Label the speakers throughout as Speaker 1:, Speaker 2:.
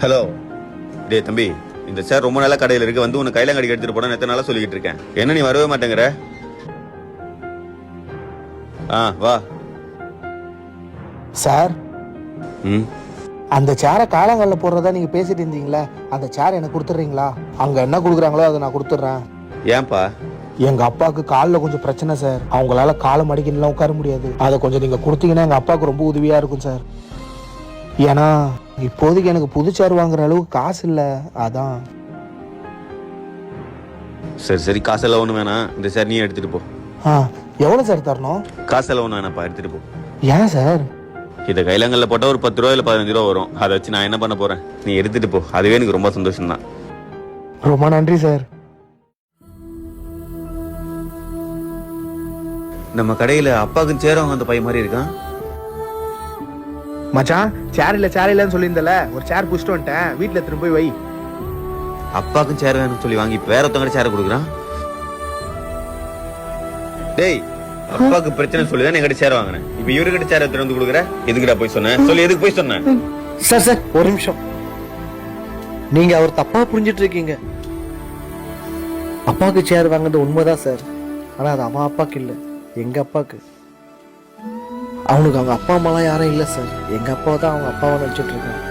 Speaker 1: Hello. டே தம்பி, இந்த சேர் ரொம்ப நாளா கடையில் இருக்கு, வந்து உன்னை கையில கடிக்க எடுத்துட்டு போன எத்தனை நாளா சொல்லிக்கிட்டு இருக்கேன். என்ன நீ வரவே மாட்டேங்கிற? வா
Speaker 2: சார்.
Speaker 1: ம்
Speaker 2: அந்த சேரை காலங்களில் போடுறதா நீங்க பேசிட்டு இருந்தீங்களா? அந்த சேர் எனக்கு கொடுத்துட்றீங்களா? அங்க என்ன கொடுக்குறாங்களோ அதை நான் கொடுத்துட்றேன்.
Speaker 1: ஏன்பா?
Speaker 2: எங்க அப்பாவுக்கு காலில் கொஞ்சம் பிரச்சனை சார். அவங்களால காலை மடிக்கலாம் உட்கார முடியாது. அதை கொஞ்சம் நீங்க கொடுத்தீங்கன்னா எங்க அப்பாவுக்கு ரொம்ப உதவியா இருக்கும் சார். ஏன்னா இப்போதைக்கு எனக்கு புது சேர் வாங்குற அளவுக்கு காசு இல்லை. அதான்.
Speaker 1: சரி சரி, காசெல்லாம் ஒண்ணு வேணாம், இந்த சேர் நீ எடுத்துட்டு போ.
Speaker 2: எவ்வளோ சார் தரணும்?
Speaker 1: காசெல்லாம் ஒண்ணு வேணாப்பா, எடுத்துட்டு போ.
Speaker 2: ஏன் சார்?
Speaker 1: இதை கைலங்கல்ல போட்டா ஒரு 10 ரூபா இல்லை 15 ரூபா வரும். அதை வச்சு நான் என்ன பண்ண போறேன்? நீ எடுத்துட்டு போ, அதுவே எனக்கு ரொம்ப சந்தோஷம் தான்.
Speaker 2: ரொம்ப நன்றி சார்.
Speaker 1: நம்ம கடையில அப்பாவுக்கு சேர் வாங்க அந்த பையன் மாதிரி இருக்கான்.
Speaker 2: மச்சான், சேர் இல்லைன்னு சொல்லியிருந்தல, ஒரு சேர் புடிச்சிட்டு வந்துட்டேன். வீட்டுல திரும்ப போய் வை.
Speaker 1: அப்பாவுக்கும் சேர் வேணும்னு சொல்லி வாங்கி வேற ஒருத்தவங்க சேரை கொடுக்குறான். டேய், அப்பாவுக்கு பிரச்சனை சொல்லிதான் என்கிட்ட சேர் வாங்கினேன். இப்ப இவருக்கிட்ட சேர் எடுத்து வந்து கொடுக்குற, எதுக்குடா போய் சொன்னேன்? சொல்லி எதுக்கு போய் சொன்னேன்?
Speaker 3: சார் ஒரு நிமிஷம். நீங்க அவர் தப்பா புரிஞ்சிட்டு இருக்கீங்க. அப்பாவுக்கு சேர் வாங்குறது உண்மைதான் சார். ஆனா அது அவன் அப்பாவுக்கு இல்லை, எங்க அப்பாவுக்கு. அவனுக்கு அவங்க அப்பா அம்மாலாம் யாரும் இல்லை சார். எங்க அப்பாவை தான் அவங்க அப்பாவை நினைச்சிட்டு இருக்கான்.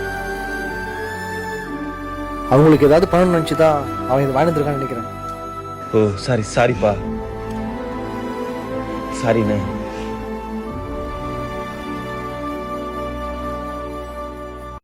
Speaker 3: அவங்களுக்கு ஏதாவது பணம் நினைச்சுதான் அவன் இதை வாழ்ந்துருக்கான்னு நினைக்கிறேன்.
Speaker 1: ஓ சாரிப்பா, சாரிண்ணே.